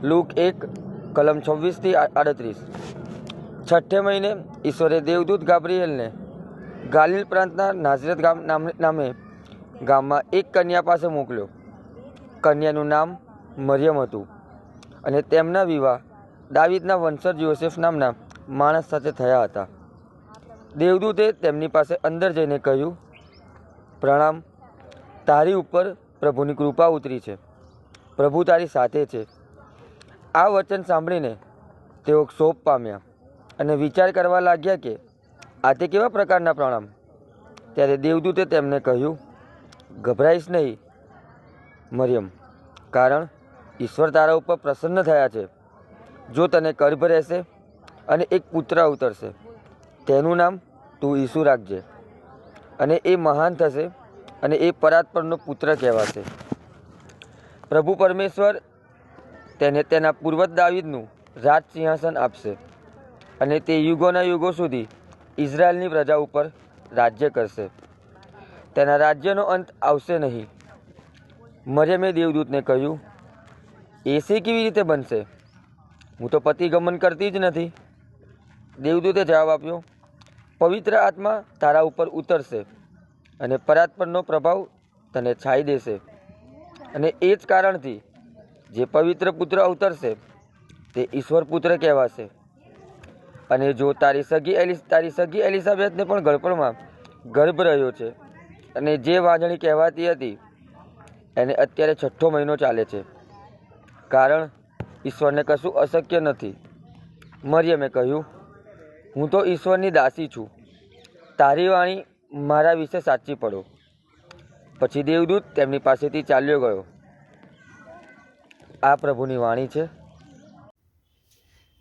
Look 1 કલમ 26-38। છઠ્ઠે મહિને ઈશ્વરે દેવદૂત ગાબ્રિએલને ગાલિલ પ્રાંતના નાઝરેત નામે ગામમાં એક કન્યા પાસે મોકલ્યો। કન્યાનું નામ મરિયમ હતું અને તેમના વિવાહ દાવીદના વંશજ યોસેફ નામના માણસ સાથે થયા હતા। દેવદૂતે તેમની પાસે અંદર જઈને કહ્યું, પ્રણામ, તારી ઉપર પ્રભુની કૃપા ઉતરી છે, પ્રભુ તારી સાથે છે। આ વચન સાંભળીને તેઓ ક્ષોભ પામ્યા અને વિચાર કરવા લાગ્યા કે આ તે કેવા પ્રકારના પ્રણામ। ત્યારે દેવદૂતે તેમને કહ્યું, ગભરાઈશ નહીં મરિયમ, કારણ ઈશ્વર તારા ઉપર પ્રસન્ન થયા છે। જો તને ગર્ભ રહેશે અને એક પુત્ર અવતરશે, તેનું નામ તું ઈસુ રાખજે, અને એ મહાન થશે અને એ પરાત્પરનો પુત્ર કહેવાશે। પ્રભુ પરમેશ્વર તેને તેના પૂર્વજ દાવીદનું રાજ સિંહાસન આપશે અને તે યુગોના યુગો સુધી ઇઝરાયલની પ્રજા ઉપર રાજ્ય કરશે। તેના રાજ્યનો અંત આવશે નહીં। મરિયમે દેવદૂતને કહ્યું, એસી કેવી રીતે બનશે? હું તો પતિગમન કરતી જ નથી। દેવદૂતે જવાબ આપ્યો, પવિત્ર આત્મા તારા ઉપર ઉતરશે અને પરાત્પરનો પ્રભાવ તને છાઈ દેશે, અને એ જ કારણથી જે પવિત્ર પુત્ર અવતરશે તે ઈશ્વર પુત્ર કહેવાશે। અને જો તારી સગી એલિઝાબેથને પણ ગળપણમાં ગર્ભ રહ્યો છે, અને જે વાંજણી કહેવાતી હતી એને અત્યારે 6ઠ્ઠો મહિનો ચાલે છે, કારણ ઈશ્વરને કશું અશક્ય નથી। મરિયમે કહ્યું, હું તો ઈશ્વરની દાસી છું, તારી વાણી મારા વિશે સાચી પડો। પછી દેવદૂત તેમની પાસેથી ચાલ્યો ગયો। આ પ્રભુની વાણી છે।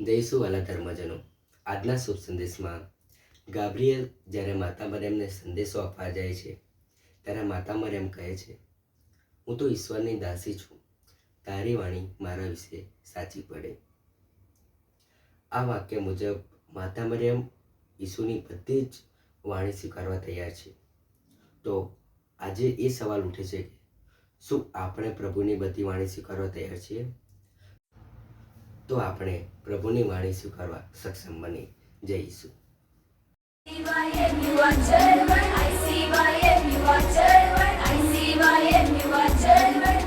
જય ઈસુ વાલા ધર્મજનો, આજના શુભ સંદેશમાં ગાબ્રિએલ જ્યારે માતા મરિયમને સંદેશો આપવા જાય છે ત્યારે માતા મરિયમ કહે છે, હું તો ઈશ્વરની દાસી છું, તારી વાણી મારા વિશે સાચી પડે। આ વાક્ય મુજબ માતા મરિયમ ઈસુની બધી જ વાણી સ્વીકારવા તૈયાર છે। તો આજે એ સવાલ ઉઠે છે કે શું આપણે પ્રભુની બધી વાણી સ્વીકારવા તૈયાર છીએ? તો આપણે પ્રભુની વાણી સ્વીકારવા સક્ષમ બની। જય ઈસુ। You are German, I see why you are German, I see why you are German.